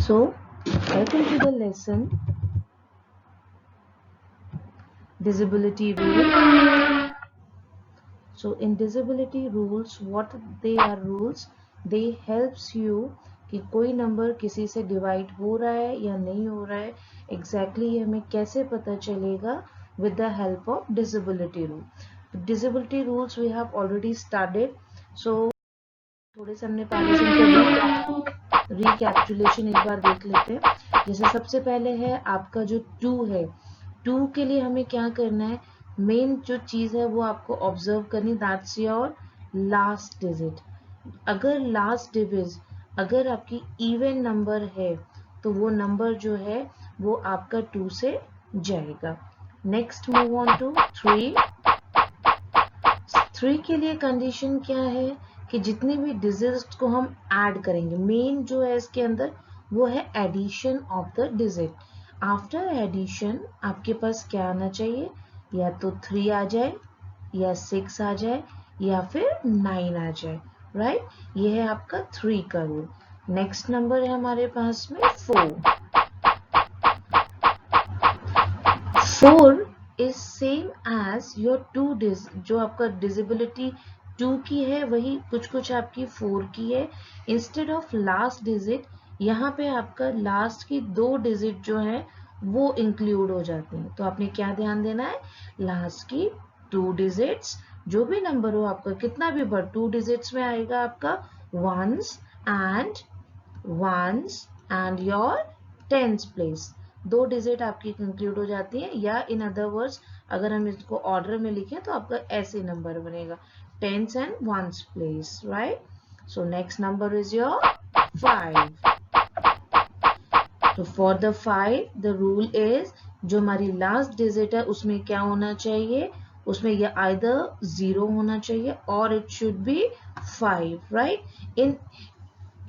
So, welcome to the lesson Divisibility Rule. So, in divisibility rules, what they are rules? They helps you कि कोई number किसी से divide हो रहा है या नहीं हो रहा है exactly ये हमें कैसे पता चलेगा with the help of divisibility rule. Divisibility rules we have already studied. So, थोड़े से हमने पहले से इनका रिकैप्चुलेशन एक बार देख लेते हैं। जैसे सबसे पहले है आपका जो 2 है, 2 के लिए हमें क्या करना है, मेन जो चीज है वो आपको ऑब्जर्व करनी, दैट्स योर लास्ट डिजिट। अगर लास्ट डिजिट अगर आपकी इवन नंबर है तो वो नंबर जो है वो आपका 2 से जाएगा। Next move on to 3। 3 के लिए कंडीशन क्या है कि जितनी भी डिजिट्स को हम ऐड करेंगे, मेन जो है इसके अंदर वो है addition of the digit. After addition आपके पास क्या आना चाहिए, या तो 3 आ जाए या 6 आ जाए या फिर 9 आ जाए, राइट। ये है आपका 3 का रूल। नेक्स्ट नंबर है हमारे पास में 4। 4 इज सेम एज योर 2 जो आपका डिजिबिलिटी 2 की है वही कुछ आपकी 4 की है। इंस्टेड ऑफ लास्ट डिजिट यहाँ पे आपका लास्ट की 2 डिजिट जो है वो इंक्लूड हो जाती हैं। तो आपने क्या ध्यान देना है, लास्ट की 2 डिजिट्स जो भी नंबर हो आपका कितना भी बढ़ 2 डिजिट्स में आएगा आपका ones and your tens place. 2 digit आपकी इंक्लूड हो जाती है, या इन अदर वर्ड्स अगर हम इसको ऑर्डर में लिखें तो आपका ऐसे नंबर बनेगा tens and ones place, right. So next number is your 5। तो for the 5 the rule is जो हमारी लास्ट डिजिट है उसमें क्या होना चाहिए, उसमें ये आइदर 0 होना चाहिए और it should be 5, right.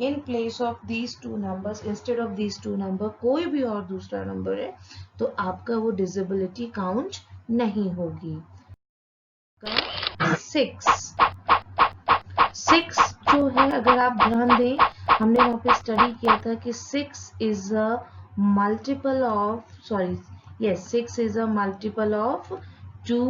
in place of these two numbers, instead of these two number कोई भी और दूसरा नंबर है तो आपका वो डिजिबिलिटी काउंट नहीं होगी। 6 जो है अगर आप ध्यान दें हमने वहां पे स्टडी किया था कि 6 is a multiple of 6 is a multiple of 2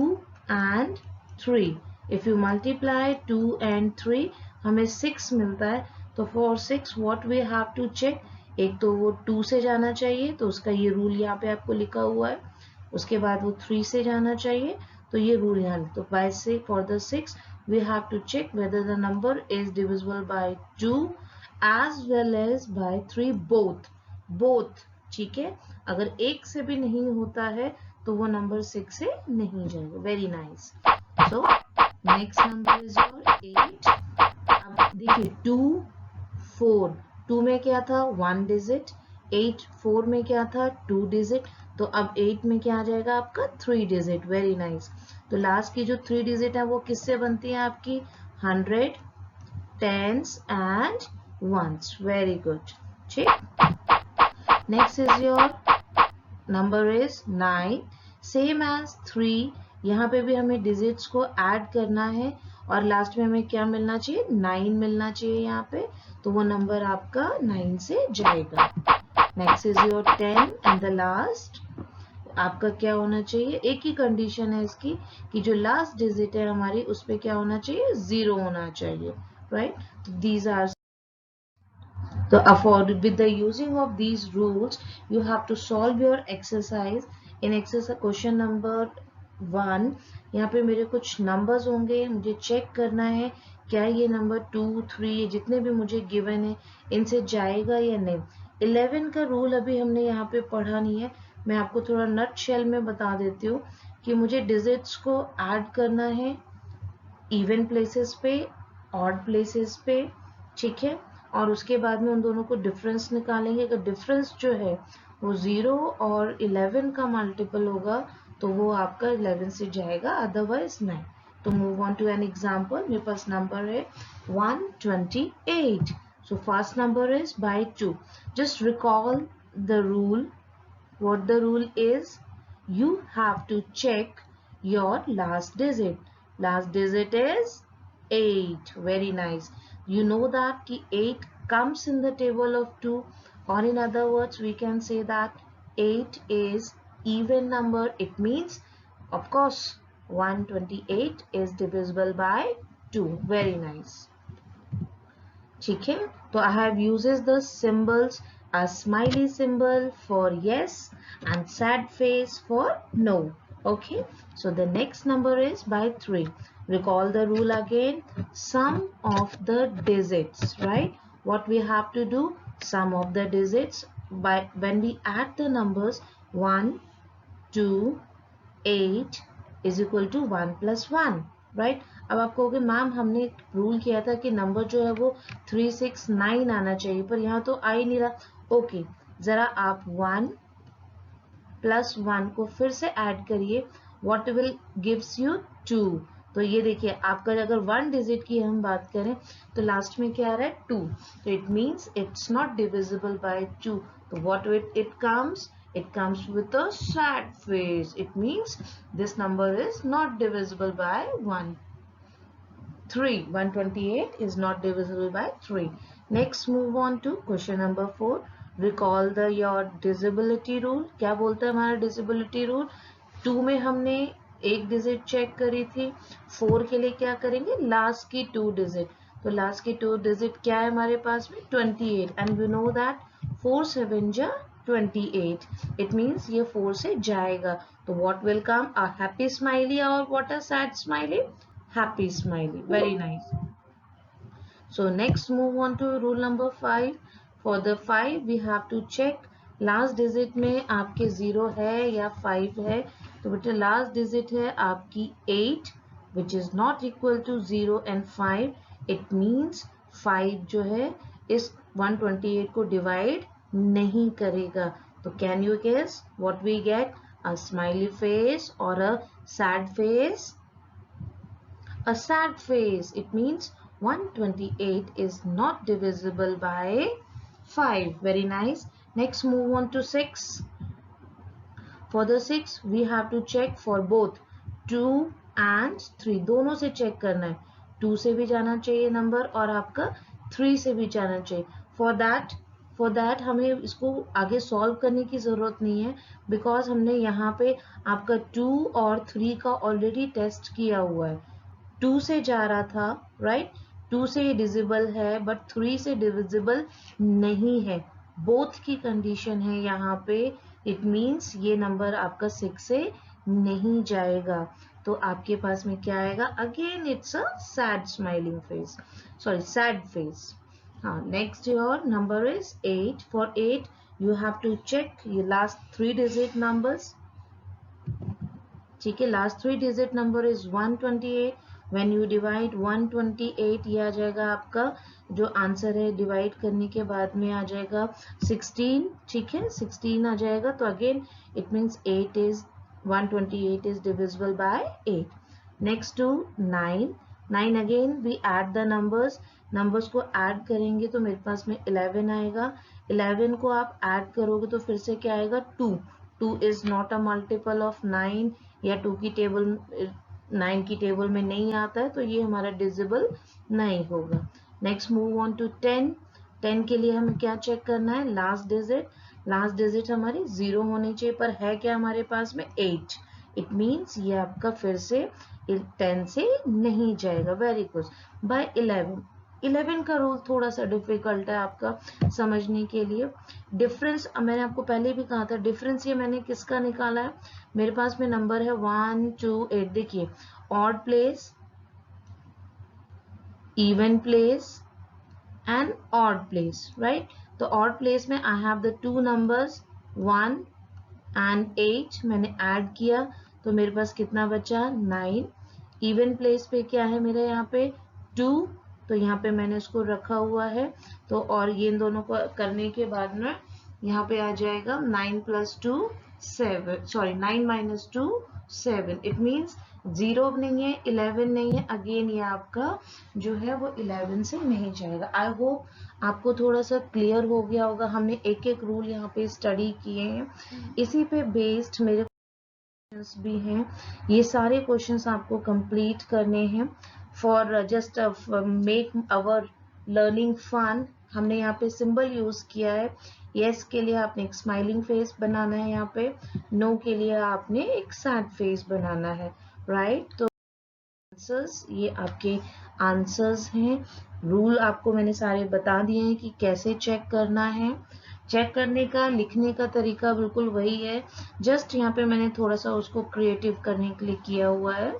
and 3। If you multiply 2 and 3 हमें 6 मिलता है। तो for 6 what we have to check, एक तो वो 2 से जाना चाहिए तो उसका ये रूल यहाँ पे आपको लिखा हुआ है, उसके बाद वो 3 से जाना चाहिए तो ये रूल यहाँ। तो बाय से for the 6 we have to check whether the number is divisible by 2 as well as by 3 both, ठीक है। अगर एक से भी नहीं होता है तो वो नंबर 6 से नहीं जाएगा। Very nice. So next number is your 8। अब देखिए 2 4, 2 में क्या था 1 डिजिट, 8 4 में क्या था 2 डिजिट, तो अब 8 में क्या आ जाएगा आपका 3 डिजिट। Very nice. तो लास्ट की जो 3 डिजिट है वो किससे बनती है आपकी 100 tens and ones. Very good, ठीक। Next is your number is 9, same as 3। यहाँ पे भी हमें डिजिट्स को ऐड करना है और लास्ट में हमें क्या मिलना चाहिए 9 मिलना चाहिए यहाँ पे, तो वो नंबर आपका 9 से जाएगा। Next is your 10 and the last आपका क्या होना चाहिए, एक ही कंडीशन है इसकी कि जो लास्ट डिजिट है हमारी उस पे क्या होना चाहिए 0 होना चाहिए, right. These are So with the using of these rules you have to solve your exercise। in exercise question number 1 यहाँ पे मेरे कुछ नंबर्स होंगे, मुझे चेक करना है क्या ये नंबर 2 3 जितने भी मुझे गिवन है इनसे जाएगा या नहीं। 11 का रूल अभी हमने यहाँ पे पढ़ा नहीं है, मैं आपको थोड़ा नट शेल में बता देती हूँ कि मुझे डिजिट्स को ऐड करना है इवन प्लेसेस पे ऑड प्लेसेस पे, ठीक है। और उसके बाद में उन दोनों को डिफरेंस निकालेंगे। अगर डिफरेंस जो है वो 0 और 11 का मल्टीपल होगा तो वो आपका 11 से जाएगा, अदरवाइज नहीं। तो move on to an example. मेरे पास नंबर है 128। So first number is by 2। Just recall the rule. What the rule is, you have to check your last digit। last digit is 8। very nice। you know that कि 8 comes in the table of 2, or in other words we can say that 8 is even number. It means of course 128 is divisible by 2. Very nice. ठीक है, तो I have uses the symbols, a smiley symbol for yes and sad face for no. Okay, so the next number is by 3. Recall the rule again. Sum of the digits, right? What we have to do, sum of the digits by when we add the numbers 1, 2, 8 is equal to 1 plus 1, right? अब आप कहोगे ma'am हमने rule किया था कि number जो है वो 3, 6, 9 आना चाहिए, पर यहाँ तो आ ही नहीं रहा। ओके, जरा आप 1 प्लस 1 को फिर से ऐड करिए, व्हाट विल गिव्स यू 2। तो ये देखिए आपका अगर 1 डिजिट की हम बात करें तो लास्ट में क्या आ रहा है 2, तो it means it's not divisible by 2। तो what it comes, it comes with a sad face. It means this number is not divisible by 1. 128 is not divisible by 3. Next move on to question number 4. Recall your divisibility rule. क्या बोलता है हमारा divisibility rule? 2 में हमने एक digit check करी थी, 4 के लिए क्या करेंगे, लास्ट की 2 डिजिट। तो लास्ट की 2 डिजिट क्या है हमारे पास में 28, एंड वी नो दैट 4 7 जा 28, इट मीन्स ये 4 से जाएगा। तो what will come, a happy smiley और what a sad smiley, happy smiley. Very nice. So next move on to rule number 5. For the 5 we have to check last digit में आपके 0 है या 5 है। तो बेटा लास्ट डिजिट है आपकी 8 which is not equal to 0 and 5। It means 5 जो है इस 128 को डिवाइड नहीं करेगा। तो can you guess what we get, a smiley face और a sad face? A sad face. It means 128 is not divisible by 5. Very nice. Next move on to 6. For the 6 we have to check for both 2 and 3. दोनों से check करना है, 2 से भी जाना चाहिए number और आपका 3 से भी जाना चाहिए। फॉर दैट हमें इसको आगे सॉल्व करने की ज़रूरत नहीं है, बिकॉज हमने यहाँ पे आपका 2 और 3 का ऑलरेडी टेस्ट किया हुआ है। 2 से जा रहा था, राइट? 2 से डिविजिबल है बट 3 से डिविजिबल नहीं है। बोथ की कंडीशन है यहाँ पे। इट मीन्स ये नंबर आपका 6 से नहीं जाएगा। तो आपके पास में क्या आएगा, again it's a sad smiling face, sorry sad face. हाँ, next your number is 8. For 8 you have to check ये लास्ट 3 डिजिट नंबर्स। ठीक है, last 3 digit number is 128. When you divide 128 ये आ जाएगा आपका जो आंसर है, डिवाइड करने के बाद में आ जाएगा 16। ठीक है, 16 आ जाएगा। तो again it means 128 is divisible by 8. Next to 9. 9 again we add the numbers को ऐड करेंगे तो मेरे पास में 11 आएगा। 11 को आप ऐड करोगे तो फिर से क्या आएगा 2. 2 is not a multiple of 9 या 2 की टेबल 9 की टेबल में नहीं आता है, तो ये हमारा डिविजिबल नहीं होगा। Next move on to 10. 10 के लिए हमें क्या चेक करना है, लास्ट डिजिट हमारी 0 होनी चाहिए, पर है क्या हमारे पास में 8। इट मीन्स ये आपका फिर से 10 से नहीं जाएगा। Very good. बाय 11 का रूल थोड़ा सा डिफिकल्ट है आपका समझने के लिए। डिफरेंस मैंने आपको पहले भी कहा था, डिफरेंस ये मैंने किसका निकाला है, मेरे पास में नंबर है 1 2 8। देखिए odd place, even place and odd place, right? तो ऑड प्लेस में I have the 2 numbers 1 and 8 मैंने ऐड किया तो मेरे पास कितना बचा 9। इवन प्लेस पे क्या है मेरे यहाँ पे 2, तो यहाँ पे मैंने इसको रखा हुआ है। तो और ये इन दोनों को करने के बाद में यहाँ पे आ जाएगा 9 + 2 7, सॉरी 9 - 2 7। इट मीन्स 0 नहीं है, 11 नहीं है। अगेन ये आपका जो है वो 11 से नहीं जाएगा। आई होप आपको थोड़ा सा क्लियर हो गया होगा। हमने एक एक रूल यहाँ पे स्टडी किए हैं, इसी पे बेस्ड मेरे क्वेश्चंस भी हैं। ये सारे क्वेश्चंस आपको कंप्लीट करने हैं for just make our learning fun. हमने यहाँ पे सिंबल यूज किया है। यस के लिए आपने एक स्माइलिंग फेस बनाना है, यहाँ पे नो के लिए आपने एक सैड फेस बनाना है, राइट। तो आंसर्स, ये आपके आंसर्स हैं। रूल आपको मैंने सारे बता दिए हैं कि कैसे चेक करना है। चेक करने का, लिखने का तरीका बिल्कुल वही है, जस्ट यहाँ पे मैंने थोड़ा सा उसको क्रिएटिव करने के लिए किया हुआ है।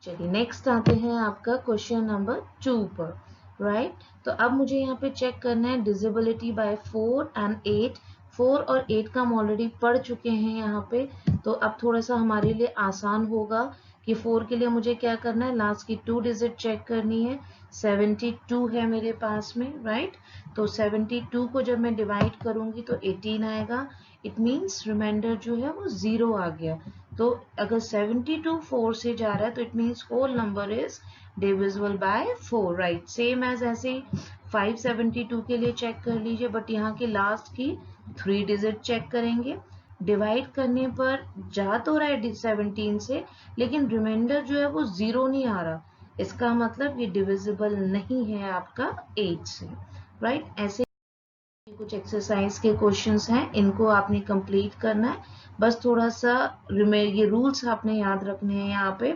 चलिए नेक्स्ट आते हैं आपका क्वेश्चन नंबर 2 पर, राइट। तो अब मुझे यहाँ पे चेक करना है डिविजिबिलिटी बाय 4 एंड 8। 4 और 8 का हम ऑलरेडी पढ़ चुके हैं यहाँ पे, तो अब थोड़ा सा हमारे लिए आसान होगा कि 4 के लिए मुझे क्या करना है, लास्ट की 2 डिजिट चेक करनी है। 72 है मेरे पास में, राइट। तो 72 को जब मैं डिवाइड करूंगी तो 18 आएगा। इट मीन्स रिमाइंडर जो है वो 0 आ गया। तो अगर 72 4 से जा रहा है तो it means whole number is divisible by 4, right. Same as ऐसे 572 के लिए चेक कर लीजिए, बट यहाँ के लास्ट की 3 डिजिट चेक करेंगे। डिवाइड करने पर जा तो रहा है 17 से, लेकिन रिमाइंडर जो है वो 0 नहीं आ रहा, इसका मतलब ये डिविजिबल नहीं है आपका 8 से, राइट। ऐसे कुछ एक्सरसाइज के क्वेश्चंस हैं, इनको आपने कंप्लीट करना है। बस थोड़ा सा ये रूल्स आपने याद रखने हैं यहाँ पे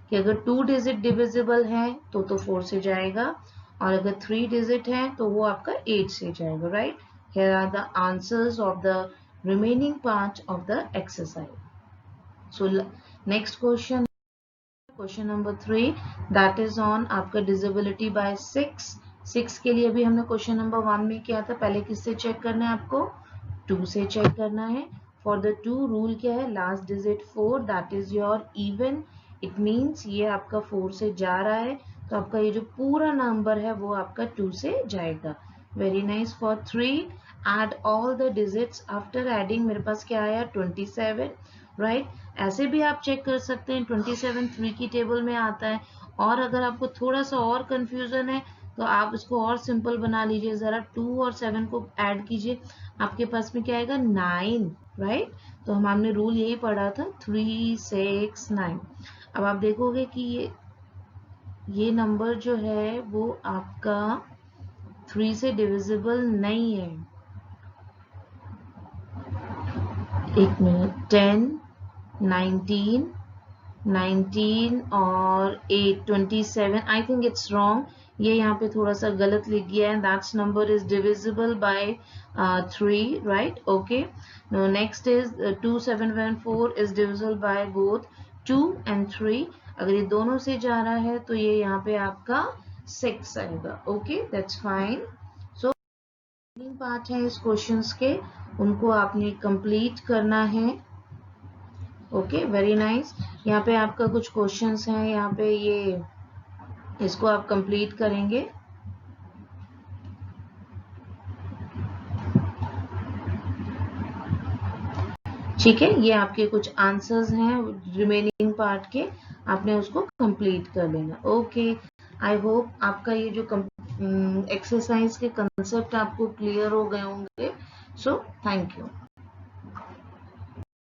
कि अगर 2 डिजिट डिविजिबल है तो 4 से जाएगा, और अगर 3 डिजिट है तो वो आपका 8 से जाएगा, right. Here are the answers of the remaining part of the exercise. So next question number 3, that is on आपका डिविजिबिलिटी बाय 6। 6 के लिए भी हमने क्वेश्चन नंबर 1 में किया था। पहले किससे चेक करना है आपको, 2 से चेक करना है। फॉर द 2 रूल क्या है, last digit 4, that is your even. It means ये आपका 4 से जा रहा है, तो आपका ये जो पूरा नंबर है वो आपका 2 से जाएगा। Very nice. For 3, add all the digits. After adding मेरे पास क्या आया, 27, राइट। ऐसे भी आप चेक कर सकते हैं, 27 3 की टेबल में आता है। और अगर आपको थोड़ा सा और कंफ्यूजन है तो आप इसको और सिंपल बना लीजिए, जरा 2 और 7 को ऐड कीजिए, आपके पास में क्या आएगा, 9, राइट। तो हमने रूल यही पढ़ा था, 3 6 9। अब आप देखोगे कि ये नंबर जो है वो आपका 3 से डिविजिबल नहीं है। एक मिनट, 10 19 19 और 8 27, आई थिंक इट्स रॉन्ग, ये यहाँ पे थोड़ा सा गलत लिख गया है। That's number is divisible by 3, right. Okay, no next is 2 7 1 4 is divisible by both 2 and 3। अगर ये दोनों से जा रहा है तो ये यहाँ पे आपका 6 आएगा। Okay, that's fine. So part है इस क्वेश्चंस के, उनको आपने कंप्लीट करना है। Okay, very nice. यहाँ पे आपका कुछ क्वेश्चंस हैं, यहाँ पे ये इसको आप कंप्लीट करेंगे। ठीक है, ये आपके कुछ आंसर्स हैं रिमेनिंग पार्ट के, आपने उसको कंप्लीट कर लेना। ओके, आई होप आपका ये जो एक्सरसाइज के कंसेप्ट आपको क्लियर हो गए होंगे। So thank you.